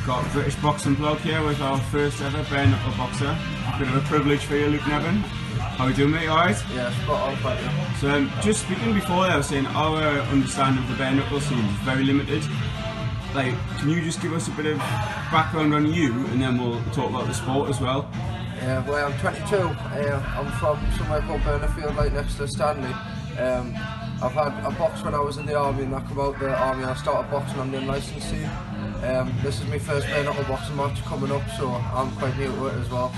got a British boxing blog here with our first ever bare knuckle boxer. Bit of a privilege for you, Luke Nevin. How are you doing, mate? Alright? Yeah, spot on, thank you. So just speaking before I was saying our understanding of the bare knuckle scene is very limited. Like, can you just give us a bit of background on you and then we'll talk about the sport as well? Yeah, well, I'm 22. I'm from somewhere called Burnfield, like next to Stanley. I've had a box when I was in the army, and I come out the army and I started boxing on the unlicensed scene. This is my first bare knuckle boxing match coming up, so I'm quite new to it as well.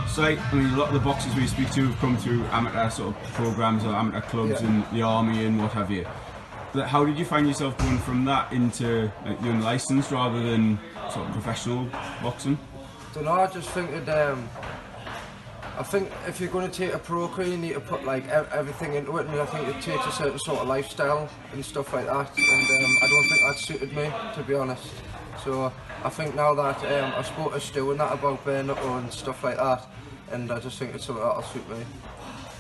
So like, I mean, a lot of the boxers we speak to have come through amateur sort of programs or amateur clubs in the army and what have you. But how did you find yourself going from that into like, the unlicensed rather than sort of professional boxing? I don't know, I just think that I think if you're going to take a pro career, you need to put like everything into it, and I think it takes a certain sort of lifestyle and stuff like that, and I don't think that suited me, to be honest. So I think now that I spoke to Stu and that about bare knuckle and stuff like that, and I just think it's something that'll suit me.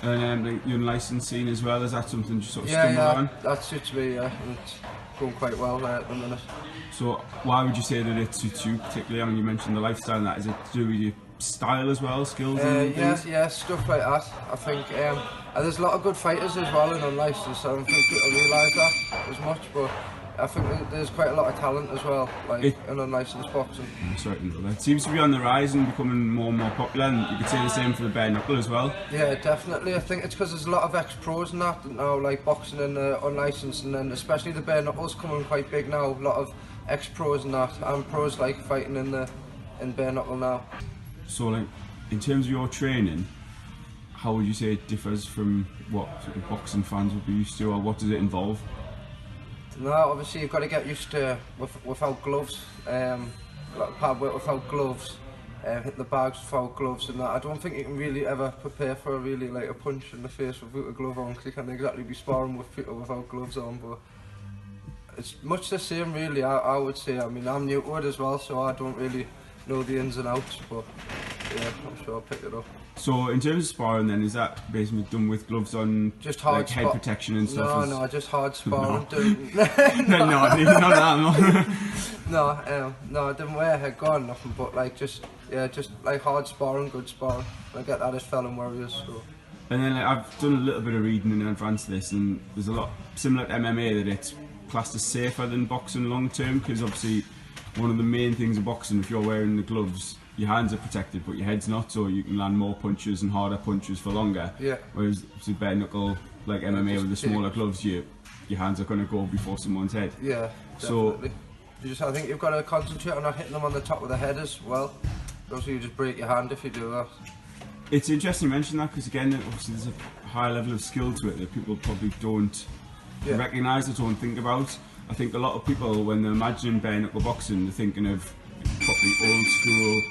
And like, the unlicensed scene as well, is that something you sort of stumble on? Yeah, that suits me, yeah, and it's going quite well at the minute. So why would you say that it suits you particularly? I mean, you mentioned the lifestyle and that. Is it to do with your style as well, skills and things? Yeah, stuff like that. I think there's a lot of good fighters as well in unlicensed, so I don't think people realise that as much, but I think there's quite a lot of talent as well, like in unlicensed boxing. Certainly. It seems to be on the rise and becoming more and more popular, and you could say the same for the bare knuckle as well. Yeah, definitely. I think it's because there's a lot of ex-pros and that now, like boxing and unlicensed, and then especially the bare knuckle's coming quite big now. A lot of ex-pros and that, and pros like fighting in bare knuckle now. So like, in terms of your training, how would you say it differs from what sort of boxing fans would be used to, or what does it involve? No, obviously you've got to get used to without gloves, pad weight without gloves, hit the bags without gloves and that. I don't think you can really ever prepare for a punch in the face without a glove on, because you can't exactly be sparring with people without gloves on, but it's much the same really, I would say. I mean, I'm new to it as well, so I don't really know the ins and outs, but yeah, I'm sure I'll pick it up. So in terms of sparring then, is that basically done with gloves on, just hard, like head protection and stuff? No, just hard sparring. No, No, I didn't wear a head guard or nothing, but like just like hard sparring, good sparring. I get that as felon warriors. So. And then like, I've done a little bit of reading in advance of this, and there's a lot similar to MMA that it's classed as safer than boxing long term, because obviously one of the main things of boxing, if you're wearing the gloves, your hands are protected but your head's not, so you can land more punches and harder punches for longer. Yeah. Whereas with bare knuckle, like MMA with the smaller gloves, your hands are going to go before someone's head. Yeah, definitely. So I think you've got to concentrate on not hitting them on the top of the head as well. Also, you just break your hand if you do that. It's interesting you mention that, because again, obviously there's a high level of skill to it that people probably don't recognise or don't think about. I think a lot of people, when they're imagining bare knuckle boxing, they're thinking of probably old school.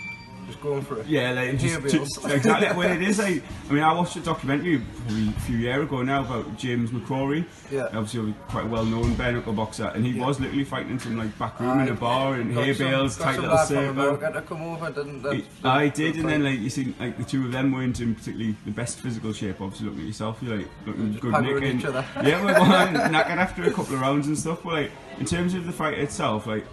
Just going for it. Yeah, like exactly what it is. Like, I mean, I watched a documentary probably a few years ago now about James McCrory. Yeah. Obviously, quite a well-known bare knuckle boxer, and he was literally fighting in some like back room in a bar and hay bales, tight little circle. To come over, didn't they? I did, and then like you see, like the two of them weren't in particularly the best physical shape. Obviously, looking at yourself, you're like looking good, Nick. And, yeah, we're knackered after a couple of rounds and stuff. But like, in terms of the fight itself, like,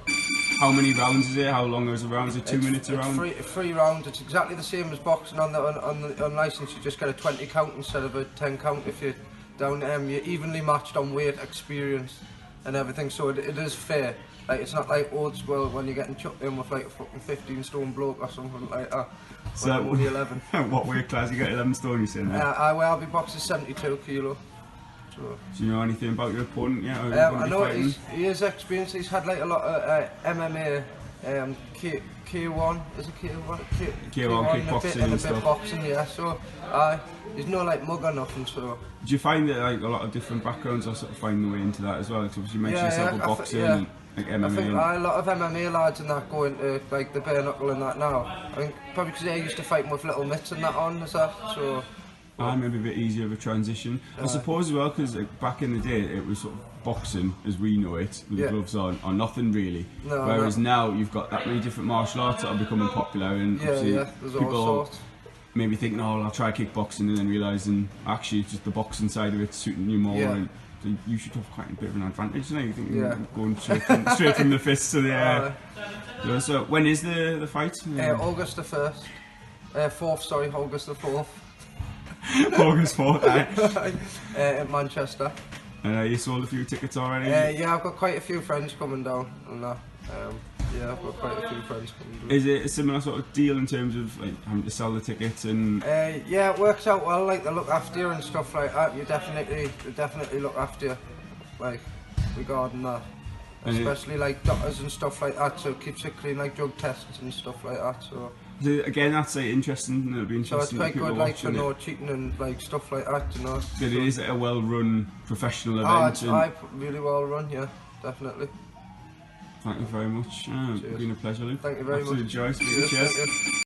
how many rounds is it? How long is a round? Is it 2 minutes a round? Three rounds. It's exactly the same as boxing on the unlicensed. You just get a 20 count instead of a 10 count if you're down. You're evenly matched on weight, experience, and everything. So it is fair. Like, it's not like old school when you're getting chucked in with like a fucking 15-stone bloke or something like that. So I'm only 11. What weight class? You got 11 stone? You saying? I'll be boxing 72 kilo. So. Do you know anything about your opponent yet? I know he is experienced. He's had like a lot of MMA, K1, is it K1? K1 kickboxing and a stuff. bit boxing, yeah. So he's no like mug or nothing. So. Do you find that like a lot of different backgrounds are sort of finding their way into that as well? Because you mentioned yourself with boxing, and, like MMA. I think a lot of MMA lads and that go into like the bare knuckle and that now. I think probably because they used to fight with little mitts and that on, is that so. Maybe a bit easier of a transition. I suppose as well, because like, back in the day it was sort of boxing as we know it, with the gloves on, or nothing really. Whereas now you've got that many different martial arts that are becoming popular, and there's all sorts. maybe thinking, oh, I'll try kickboxing, and then realising actually it's just the boxing side of it suiting you more. Yeah. And so you should have quite a bit of an advantage, you know. You think Yeah. going straight from the fists to the air. So when is the fight? August the 1st. 4th, sorry, August the 4th. August 4th. In Manchester. You sold a few tickets already? Yeah, I've got quite a few friends coming down and that. Yeah, I've got quite a few friends coming down. Is it a similar sort of deal in terms of like, having to sell the tickets and? Yeah, it works out well. Like they look after you and stuff like that. They definitely look after you, like regarding that. Especially like doctors and stuff like that. So it keeps it clean, like drug tests and stuff like that. So again, that's like interesting. It'll be interesting. So it's quite good, like to know it. cheating and like stuff like that. You know. But it is a well-run professional event. It's really well run. Yeah, definitely. Thank you very much. It's been a pleasure, Luke. Thank you very much. Absolute joy. Cheers.